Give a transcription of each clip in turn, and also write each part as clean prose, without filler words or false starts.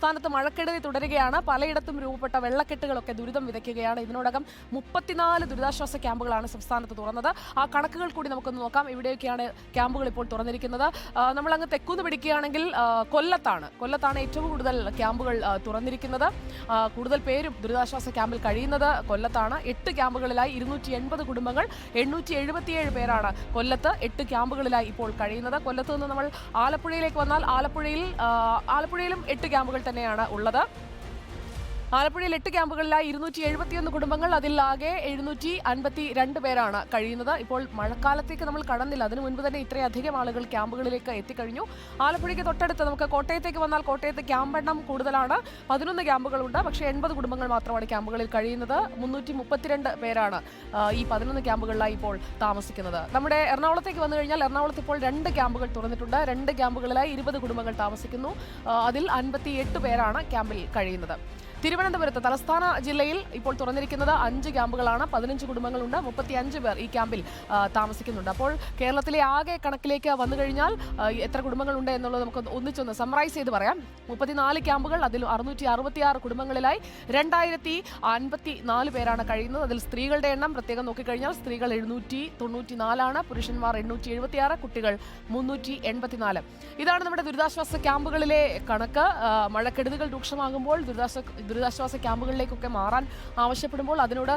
സംസ്ഥാനത്ത് മഴക്കെടുതി തുടരുകയാണ്. പലയിടത്തും രൂപപ്പെട്ട വെള്ളക്കെട്ടുകളൊക്കെ ദുരിതം വിതയ്ക്കുകയാണ്. ഇതിനോടകം 34 ദുരിതാശ്വാസ ക്യാമ്പുകളാണ് സംസ്ഥാനത്ത് തുറന്നത്. ആ കണക്കുകൾ കൂടി നമുക്കൊന്ന് നോക്കാം. ഇവിടെയൊക്കെയാണ് ക്യാമ്പുകൾ ഇപ്പോൾ തുറന്നിരിക്കുന്നത്. നമ്മളങ്ങ് തെക്കുന്ന് പിടിക്കുകയാണെങ്കിൽ കൊല്ലത്താണ് ഏറ്റവും കൂടുതൽ ക്യാമ്പുകൾ തുറന്നിരിക്കുന്നത്. കൂടുതൽ പേരും ദുരിതാശ്വാസ ക്യാമ്പിൽ കഴിയുന്നത് കൊല്ലത്താണ്. 8 ക്യാമ്പുകളിലായി 280 കുടുംബങ്ങൾ, 877 പേരാണ് കൊല്ലത്ത് 8 ക്യാമ്പുകളിലായി ഇപ്പോൾ കഴിയുന്നത്. കൊല്ലത്ത് നിന്ന് നമ്മൾ ആലപ്പുഴയിലേക്ക് വന്നാൽ ആലപ്പുഴയിലും 8 ക്യാമ്പുകൾ തന്നെയാണ് ഉള്ളത്. ആലപ്പുഴയിൽ 8 ക്യാമ്പുകളിലായി 271 കുടുംബങ്ങൾ, അതിൽ ആകെ 752 പേരാണ് കഴിയുന്നത്. ഇപ്പോൾ മഴക്കാലത്തേക്ക് നമ്മൾ കടന്നില്ല, അതിനു മുൻപ് തന്നെ ഇത്രയധികം ആളുകൾ ക്യാമ്പുകളിലേക്ക് എത്തിക്കഴിഞ്ഞു. ആലപ്പുഴയ്ക്ക് തൊട്ടടുത്ത് നമുക്ക് കോട്ടയത്തേക്ക് വന്നാൽ കോട്ടയത്ത് ക്യാമ്പ് എണ്ണം കൂടുതലാണ്. 11 ക്യാമ്പുകളുണ്ട്. പക്ഷേ 80 കുടുംബങ്ങൾ മാത്രമാണ് ക്യാമ്പുകളിൽ കഴിയുന്നത്. 332 പേരാണ് ഈ 11 ക്യാമ്പുകളിലായി ഇപ്പോൾ താമസിക്കുന്നത്. നമ്മുടെ എറണാകുളത്തേക്ക് വന്നു കഴിഞ്ഞാൽ എറണാകുളത്ത് ഇപ്പോൾ 2 ക്യാമ്പുകൾ തുറന്നിട്ടുണ്ട്. 2 ക്യാമ്പുകളിലായി 20 കുടുംബങ്ങൾ താമസിക്കുന്നു. അതിൽ 58 പേരാണ് ക്യാമ്പിൽ കഴിയുന്നത്. തിരുവനന്തപുരത്ത് തലസ്ഥാന ജില്ലയിൽ ഇപ്പോൾ തുറന്നിരിക്കുന്നത് 5 ക്യാമ്പുകളാണ്. 15 കുടുംബങ്ങളുണ്ട്. 35 പേർ ഈ ക്യാമ്പിൽ താമസിക്കുന്നുണ്ട്. അപ്പോൾ കേരളത്തിലെ ആകെ കണക്കിലേക്ക് വന്നു കഴിഞ്ഞാൽ എത്ര കുടുംബങ്ങളുണ്ട് എന്നുള്ളത് നമുക്ക് ഒന്നിച്ചൊന്ന് സമ്മറൈസ് ചെയ്ത് പറയാം. 34 ക്യാമ്പുകൾ, അതിൽ 666 കുടുംബങ്ങളിലായി 2054 പേരാണ് കഴിയുന്നത്. അതിൽ സ്ത്രീകളുടെ എണ്ണം പ്രത്യേകം നോക്കിക്കഴിഞ്ഞാൽ സ്ത്രീകൾ 794, പുരുഷന്മാർ 876, കുട്ടികൾ 384. ഇതാണ് നമ്മുടെ ദുരിതാശ്വാസ ക്യാമ്പുകളിലെ കണക്ക്. മഴക്കെടുതികൾ രൂക്ഷമാകുമ്പോൾ ദുരിതാശ്വാസ ക്യാമ്പുകളിലേക്കൊക്കെ മാറാൻ ആവശ്യപ്പെടുമ്പോൾ അതിനോട്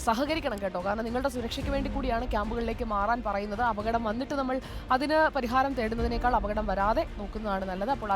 സഹകരിക്കണം കേട്ടോ. കാരണം നിങ്ങളുടെ സുരക്ഷയ്ക്ക് വേണ്ടി കൂടിയാണ് ക്യാമ്പുകളിലേക്ക് മാറാൻ പറയുന്നത്. അപകടം വന്നിട്ട് നമ്മൾ അതിന് പരിഹാരം തേടുന്നതിനേക്കാൾ അപകടം വരാതെ നോക്കുന്നതാണ് നല്ലത്. അപ്പോൾ